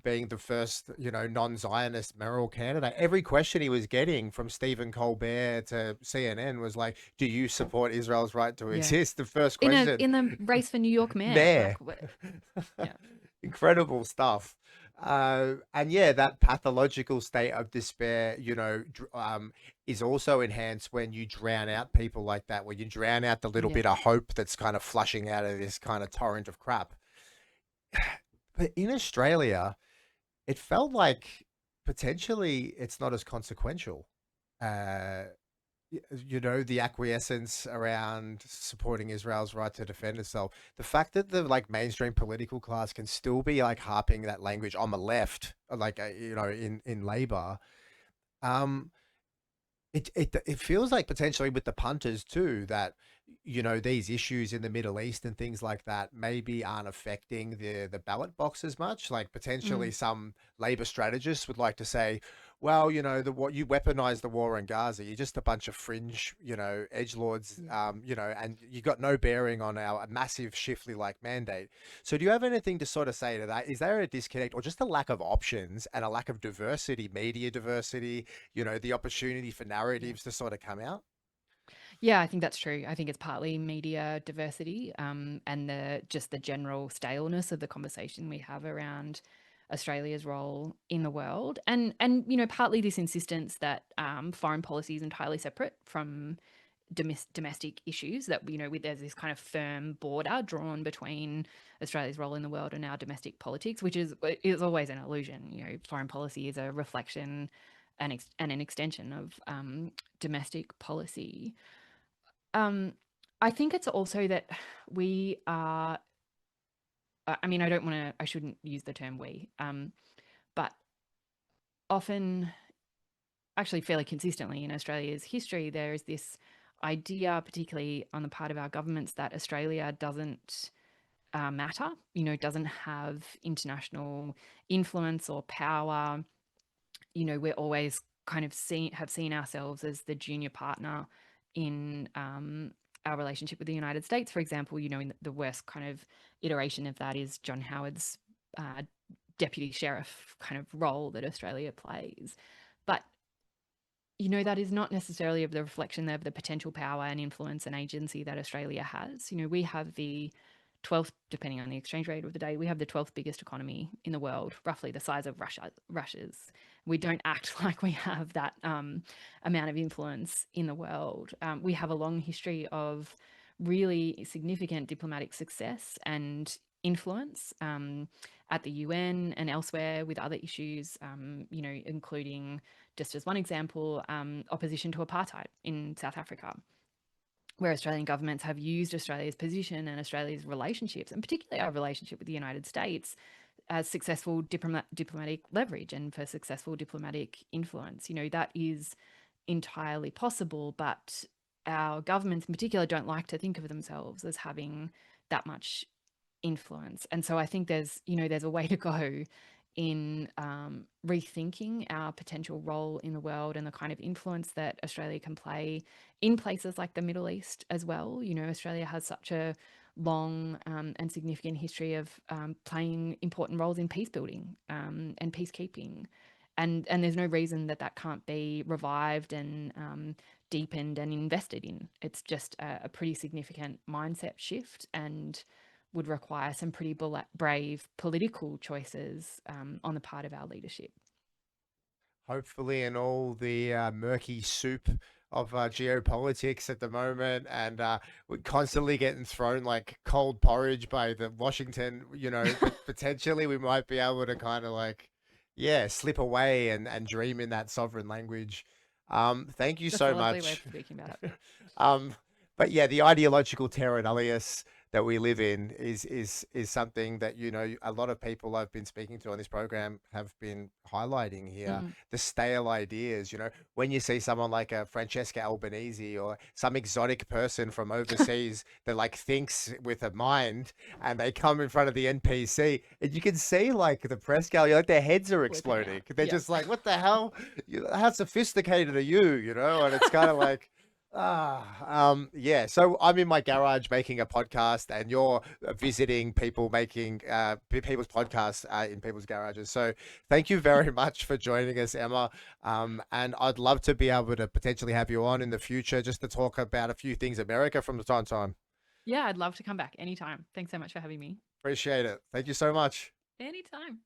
being the first, non-Zionist mayoral candidate. Every question he was getting from Stephen Colbert to CNN was like, do you support Israel's right to exist? The first question. In the race for New York mayor. Yeah. Incredible stuff. And yeah, that pathological state of despair, is also enhanced when you drown out people like that, when you drown out the little bit of hope that's kind of flushing out of this kind of torrent of crap. But in Australia, it felt like potentially it's not as consequential. The acquiescence around supporting Israel's right to defend itself. The fact that the like mainstream political class can still be like harping that language on the left, like in Labor. Um, it feels like potentially with the punters too that these issues in the Middle East and things like that maybe aren't affecting the ballot box as much. Like potentially Mm, some Labor strategists would like to say, well, the what you weaponize the war in Gaza, you're just a bunch of fringe, edgelords, yeah. and you got no bearing on our massive Shifley like mandate. So do you have anything to sort of say to that? Is there a disconnect or just a lack of options and a lack of diversity, media diversity, the opportunity for Yeah. narratives to sort of come out? Yeah, I think that's true. I think it's partly media diversity, and the general staleness of the conversation we have around Australia's role in the world, and partly this insistence that foreign policy is entirely separate from domestic issues. That there's this kind of firm border drawn between Australia's role in the world and our domestic politics, which is always an illusion. Foreign policy is a reflection and an extension of domestic policy. Um, I think it's also that we are, I mean, I shouldn't use the term we, but often, actually fairly consistently in Australia's history, there is this idea, particularly on the part of our governments, that Australia doesn't matter, doesn't have international influence or power. We're always kind of have seen ourselves as the junior partner in our relationship with the United States, for example. In the worst kind of iteration of that is John Howard's uh, deputy sheriff kind of role that Australia plays. But that is not necessarily of the reflection of the potential power and influence and agency that Australia has. We have the 12th, depending on the exchange rate of the day, we have the 12th biggest economy in the world, roughly the size of Russia's. We don't act like we have that amount of influence in the world. We have a long history of really significant diplomatic success and influence at the UN and elsewhere with other issues, including, just as one example, opposition to apartheid in South Africa, where Australian governments have used Australia's position and Australia's relationships, and particularly our relationship with the United States, as successful diplomatic leverage and for successful diplomatic influence. That is entirely possible, but our governments in particular don't like to think of themselves as having that much influence. And so I think there's a way to go in rethinking our potential role in the world and the kind of influence that Australia can play in places like the Middle East as well. Australia has such a long and significant history of playing important roles in peace building and peacekeeping. And there's no reason that can't be revived and deepened and invested in. It's just a pretty significant mindset shift, and would require some pretty brave political choices on the part of our leadership. Hopefully, in all the murky soup of geopolitics at the moment, and we're constantly getting thrown like cold porridge by the Washington, but potentially we might be able to kind of like, yeah, slip away and dream in that sovereign language. Thank you That's a so lovely way of much. speaking about it. um, but yeah, the ideological terra nullius that we live in is something that a lot of people I've been speaking to on this program have been highlighting here. Mm. The stale ideas, when you see someone like a Francesca Albanese or some exotic person from overseas that like thinks with a mind, and they come in front of the NPC, and you can see like the press gallery, like their heads are Flipping exploding. out. They're Yeah. just like, what the hell? How sophisticated are you? And it's kind of like, yeah. So I'm in my garage making a podcast, and you're visiting people making people's podcasts in people's garages. So thank you very much for joining us, Emma. And I'd love to be able to potentially have you on in the future just to talk about a few things America from the time to time. Yeah, I'd love to come back anytime. Thanks so much for having me. Appreciate it. Thank you so much. Anytime.